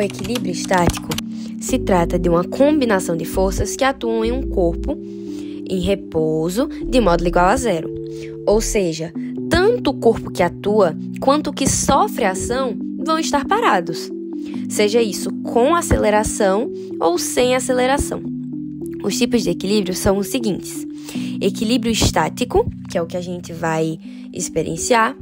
equilíbrio estático se trata de uma combinação de forças que atuam em um corpo em repouso de módulo igual a zero. Ou seja, tanto o corpo que atua quanto o que sofre a ação vão estar parados, seja isso com aceleração ou sem aceleração. Os tipos de equilíbrio são os seguintes: equilíbrio estático, que é o que a gente vai experienciar,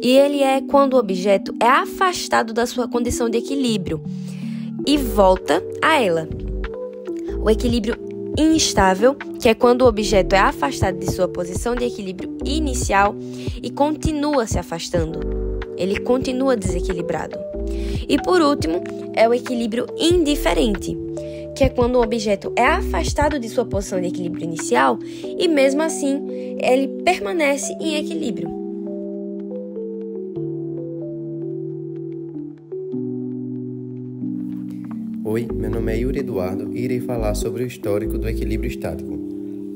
e ele é quando o objeto é afastado da sua condição de equilíbrio e volta a ela. O equilíbrio instável, que é quando o objeto é afastado de sua posição de equilíbrio inicial e continua se afastando. Ele continua desequilibrado. E por último, é o equilíbrio indiferente, que é quando o objeto é afastado de sua posição de equilíbrio inicial e mesmo assim ele permanece em equilíbrio. Oi, meu nome é Yuri Eduardo e irei falar sobre o histórico do equilíbrio estático.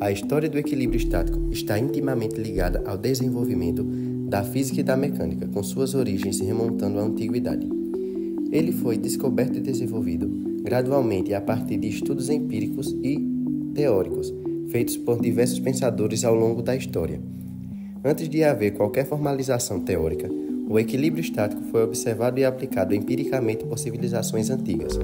A história do equilíbrio estático está intimamente ligada ao desenvolvimento da física e da mecânica, com suas origens se remontando à antiguidade. Ele foi descoberto e desenvolvido gradualmente a partir de estudos empíricos e teóricos, feitos por diversos pensadores ao longo da história. Antes de haver qualquer formalização teórica, o equilíbrio estático foi observado e aplicado empiricamente por civilizações antigas.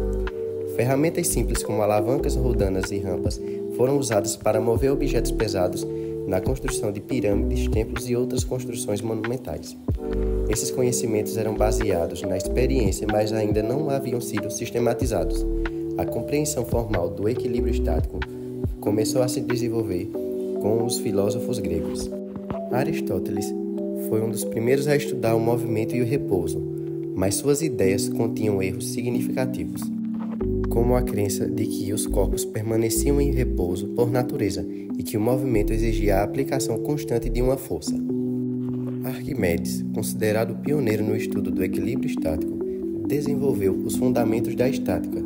Ferramentas simples como alavancas, rodanas e rampas foram usadas para mover objetos pesados na construção de pirâmides, templos e outras construções monumentais. Esses conhecimentos eram baseados na experiência, mas ainda não haviam sido sistematizados. A compreensão formal do equilíbrio estático começou a se desenvolver com os filósofos gregos. Aristóteles foi um dos primeiros a estudar o movimento e o repouso, mas suas ideias continham erros significativos, como a crença de que os corpos permaneciam em repouso por natureza e que o movimento exigia a aplicação constante de uma força. Arquimedes, considerado pioneiro no estudo do equilíbrio estático, desenvolveu os fundamentos da estática,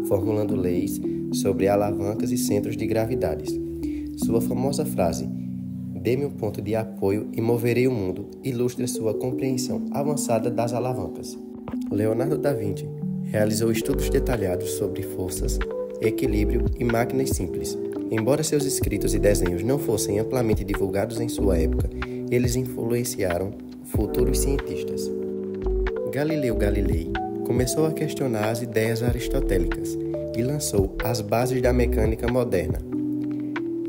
formulando leis sobre alavancas e centros de gravidades. Sua famosa frase, "Dê-me um ponto de apoio e moverei o mundo", ilustra sua compreensão avançada das alavancas. Leonardo da Vinci realizou estudos detalhados sobre forças, equilíbrio e máquinas simples. Embora seus escritos e desenhos não fossem amplamente divulgados em sua época, eles influenciaram futuros cientistas. Galileu Galilei começou a questionar as ideias aristotélicas e lançou as bases da mecânica moderna.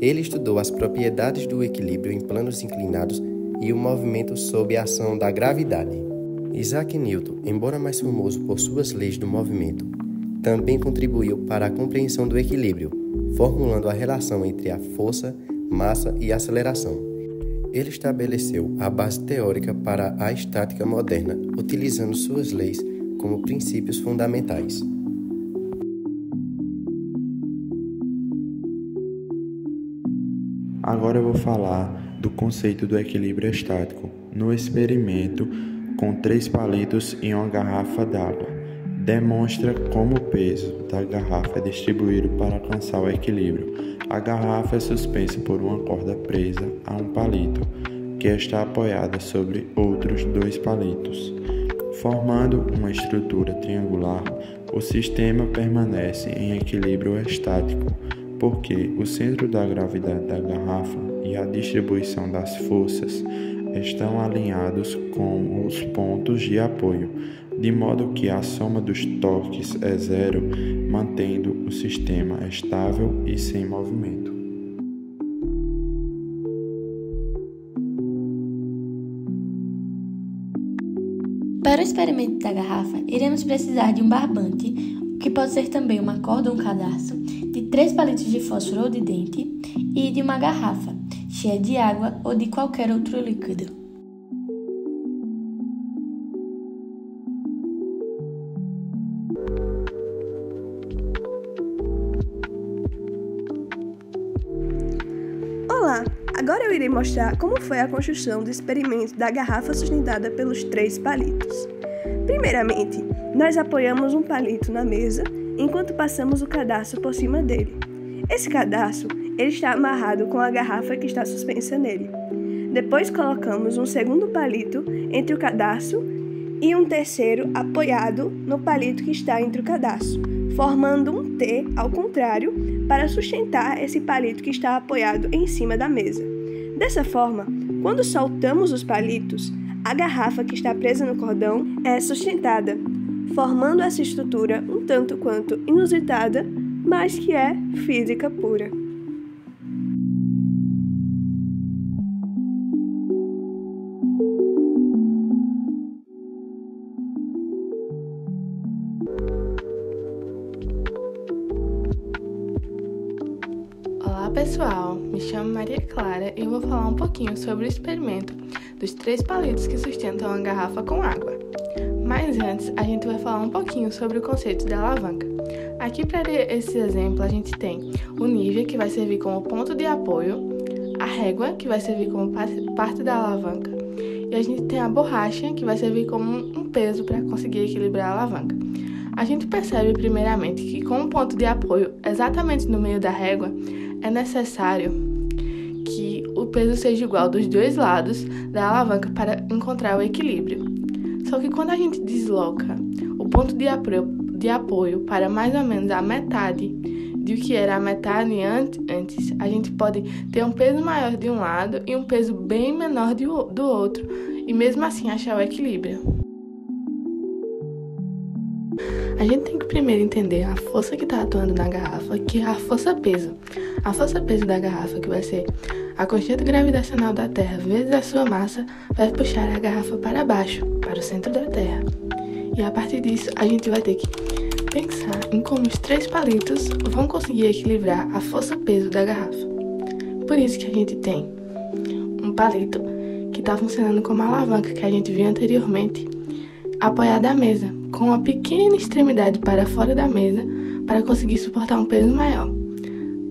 Ele estudou as propriedades do equilíbrio em planos inclinados e o movimento sob a ação da gravidade. Isaac Newton, embora mais famoso por suas leis do movimento, também contribuiu para a compreensão do equilíbrio, formulando a relação entre a força, massa e aceleração. Ele estabeleceu a base teórica para a estática moderna, utilizando suas leis como princípios fundamentais. Agora eu vou falar do conceito do equilíbrio estático. No experimento, com 3 palitos e uma garrafa d'água, demonstra como o peso da garrafa é distribuído para alcançar o equilíbrio. A garrafa é suspensa por uma corda presa a um palito, que está apoiada sobre outros 2 palitos. Formando uma estrutura triangular, o sistema permanece em equilíbrio estático, porque o centro da gravidade da garrafa e a distribuição das forças estão alinhados com os pontos de apoio, de modo que a soma dos torques é zero, mantendo o sistema estável e sem movimento. Para o experimento da garrafa, iremos precisar de um barbante, que pode ser também uma corda ou um cadarço, de 3 palitos de fósforo ou de dente e de uma garrafa, cheia de água ou de qualquer outro líquido. Olá! Agora eu irei mostrar como foi a construção do experimento da garrafa sustentada pelos 3 palitos. Primeiramente, nós apoiamos um palito na mesa enquanto passamos o cadarço por cima dele. Esse cadarço ele está amarrado com a garrafa que está suspensa nele. Depois colocamos um segundo palito entre o cadarço e um terceiro apoiado no palito que está entre o cadarço, formando um T ao contrário para sustentar esse palito que está apoiado em cima da mesa. Dessa forma, quando soltamos os palitos, a garrafa que está presa no cordão é sustentada, formando essa estrutura um tanto quanto inusitada, mas que é física pura. Olá pessoal, me chamo Maria Clara e eu vou falar um pouquinho sobre o experimento dos 3 palitos que sustentam a garrafa com água. Mas antes, a gente vai falar um pouquinho sobre o conceito da alavanca. Aqui para esse exemplo, a gente tem o nível, que vai servir como ponto de apoio, a régua, que vai servir como parte da alavanca, e a gente tem a borracha, que vai servir como um peso para conseguir equilibrar a alavanca. A gente percebe primeiramente que com o ponto de apoio exatamente no meio da régua, é necessário que o peso seja igual dos 2 lados da alavanca para encontrar o equilíbrio. Só que quando a gente desloca o ponto de apoio para mais ou menos a metade do que era a metade antes, a gente pode ter um peso maior de um lado e um peso bem menor do outro, e mesmo assim achar o equilíbrio. A gente tem que primeiro entender a força que está atuando na garrafa, que é a força-peso. A força-peso da garrafa, que vai ser a constante gravitacional da Terra vezes a sua massa, vai puxar a garrafa para baixo, para o centro da Terra. E a partir disso, a gente vai ter que pensar em como os 3 palitos vão conseguir equilibrar a força-peso da garrafa. Por isso que a gente tem um palito que está funcionando como a alavanca que a gente viu anteriormente, apoiado à mesa, com uma pequena extremidade para fora da mesa para conseguir suportar um peso maior.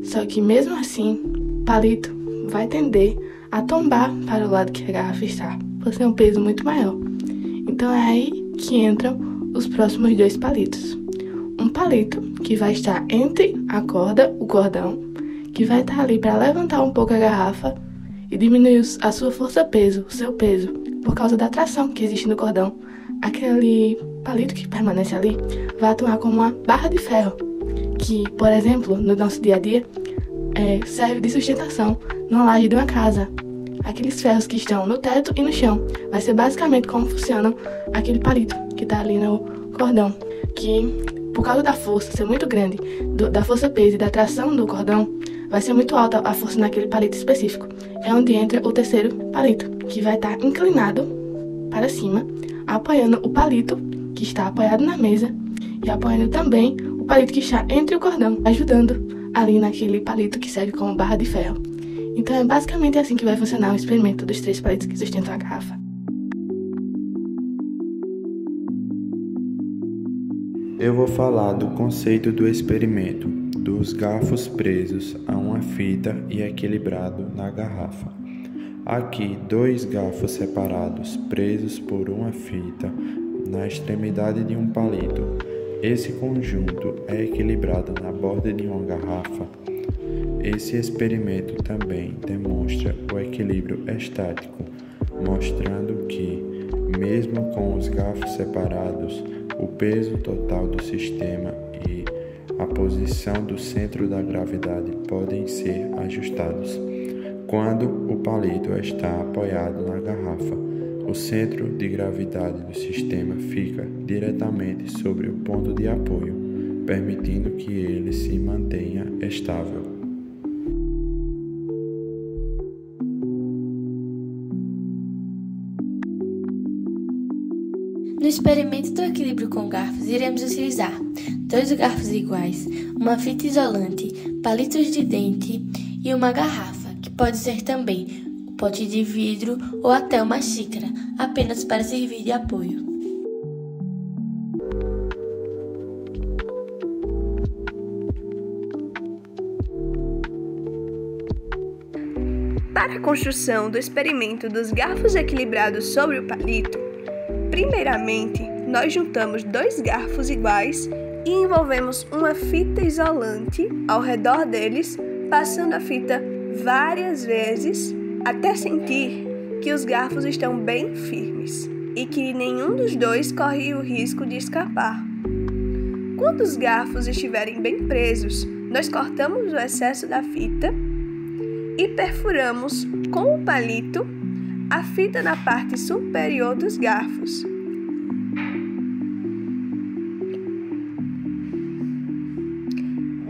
Só que mesmo assim, o palito vai tender a tombar para o lado que a garrafa está, por ser um peso muito maior. Então é aí que entram os próximos 2 palitos. Um palito que vai estar entre a corda, o cordão, que vai estar ali para levantar um pouco a garrafa e diminuir a sua força-peso, o seu peso, por causa da tração que existe no cordão. Aquele palito que permanece ali vai atuar como uma barra de ferro, que, por exemplo, no nosso dia a dia, serve de sustentação na laje de uma casa. Aqueles ferros que estão no teto e no chão. Vai ser basicamente como funciona aquele palito que está ali no cordão, que, por causa da força ser muito grande, da força-peso e da tração do cordão, vai ser muito alta a força naquele palito específico. É onde entra o terceiro palito, que vai estar inclinado para cima, apoiando o palito que está apoiado na mesa e apoiando também o palito que está entre o cordão, ajudando ali naquele palito que serve como barra de ferro. Então é basicamente assim que vai funcionar o experimento dos 3 palitos que sustentam a garrafa. Eu vou falar do conceito do experimento, dos garfos presos a uma fita e equilibrado na garrafa. Aqui, 2 garfos separados, presos por uma fita na extremidade de um palito. Esse conjunto é equilibrado na borda de uma garrafa. Esse experimento também demonstra o equilíbrio estático, mostrando que, mesmo com os garfos separados, o peso total do sistema e a posição do centro da gravidade podem ser ajustados. Quando o palito está apoiado na garrafa, o centro de gravidade do sistema fica diretamente sobre o ponto de apoio, permitindo que ele se mantenha estável. No experimento do equilíbrio com garfos, iremos utilizar 2 garfos iguais, uma fita isolante, palitos de dente e uma garrafa, que pode ser também um pote de vidro ou até uma xícara, apenas para servir de apoio. Para a construção do experimento dos garfos equilibrados sobre o palito, primeiramente, nós juntamos 2 garfos iguais e envolvemos uma fita isolante ao redor deles, passando a fita várias vezes até sentir que os garfos estão bem firmes. e que nenhum dos dois corre o risco de escapar. Quando os garfos estiverem bem presos, nós cortamos o excesso da fita e perfuramos com o palito a fita na parte superior dos garfos.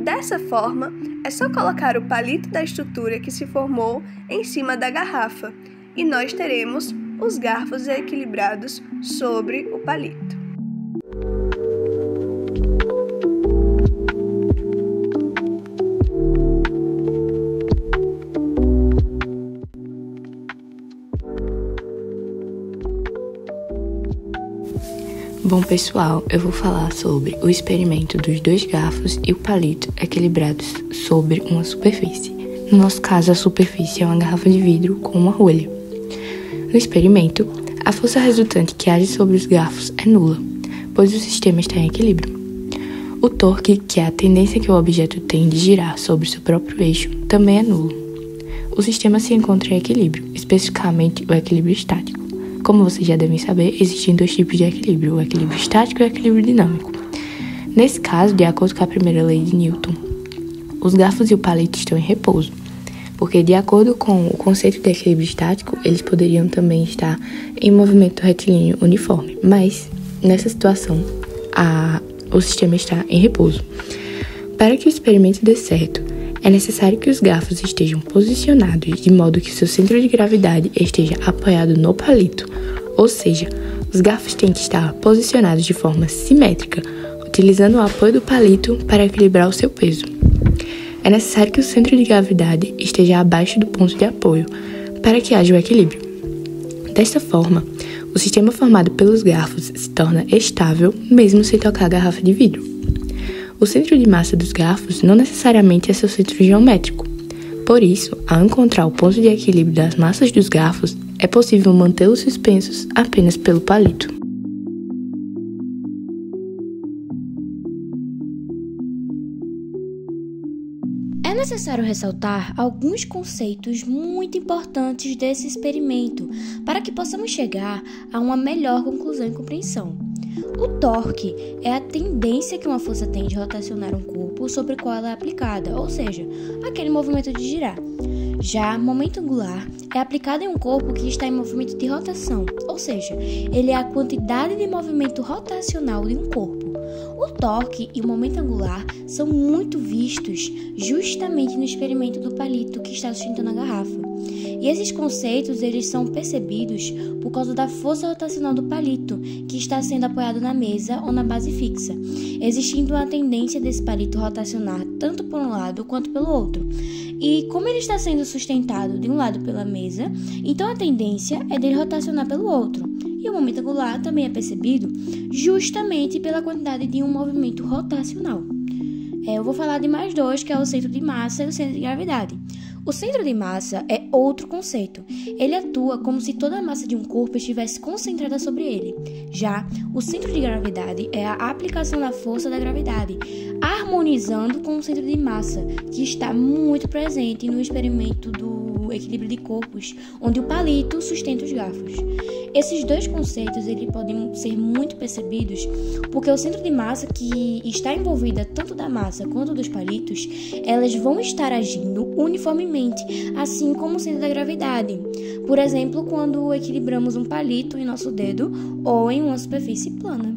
Dessa forma, é só colocar o palito da estrutura que se formou em cima da garrafa e nós teremos os garfos equilibrados sobre o palito. Bom, pessoal, eu vou falar sobre o experimento dos dois garfos e o palito equilibrados sobre uma superfície. No nosso caso, a superfície é uma garrafa de vidro com uma rolha. No experimento, a força resultante que age sobre os garfos é nula, pois o sistema está em equilíbrio. O torque, que é a tendência que o objeto tem de girar sobre seu próprio eixo, também é nulo. O sistema se encontra em equilíbrio, especificamente o equilíbrio estático. Como vocês já devem saber, existem dois tipos de equilíbrio, o equilíbrio estático e o equilíbrio dinâmico. Nesse caso, de acordo com a primeira lei de Newton, os garfos e o palito estão em repouso, porque de acordo com o conceito de equilíbrio estático, eles poderiam também estar em movimento retilíneo uniforme, mas nessa situação, o sistema está em repouso. Para que o experimento dê certo, é necessário que os garfos estejam posicionados de modo que seu centro de gravidade esteja apoiado no palito, ou seja, os garfos têm que estar posicionados de forma simétrica, utilizando o apoio do palito para equilibrar o seu peso. É necessário que o centro de gravidade esteja abaixo do ponto de apoio, para que haja o equilíbrio. Desta forma, o sistema formado pelos garfos se torna estável, mesmo sem tocar a garrafa de vidro. O centro de massa dos garfos não necessariamente é seu centro geométrico. Por isso, ao encontrar o ponto de equilíbrio das massas dos garfos, é possível mantê-los suspensos apenas pelo palito. É necessário ressaltar alguns conceitos muito importantes desse experimento para que possamos chegar a uma melhor conclusão e compreensão. O torque é a tendência que uma força tem de rotacionar um corpo sobre o qual ela é aplicada, ou seja, aquele movimento de girar. Já momento angular é aplicado em um corpo que está em movimento de rotação, ou seja, ele é a quantidade de movimento rotacional de um corpo. O torque e o momento angular são muito vistos justamente no experimento do palito que está sustentando a garrafa. E esses conceitos eles são percebidos por causa da força rotacional do palito, que está sendo apoiado na mesa ou na base fixa, existindo uma tendência desse palito rotacionar tanto por um lado quanto pelo outro. E como ele está sendo sustentado de um lado pela mesa, então a tendência é dele rotacionar pelo outro. E o momento angular também é percebido justamente pela quantidade de um movimento rotacional. Eu vou falar de mais dois, que é o centro de massa e o centro de gravidade. O centro de massa é outro conceito. Ele atua como se toda a massa de um corpo estivesse concentrada sobre ele. Já o centro de gravidade é a aplicação da força da gravidade, harmonizando com o centro de massa, que está muito presente no experimento do equilíbrio de corpos, onde o palito sustenta os garfos. Esses dois conceitos eles podem ser muito percebidos porque o centro de massa que está envolvida tanto da massa quanto dos palitos, elas vão estar agindo uniformemente, assim como o centro da gravidade. Por exemplo, quando equilibramos um palito em nosso dedo ou em uma superfície plana.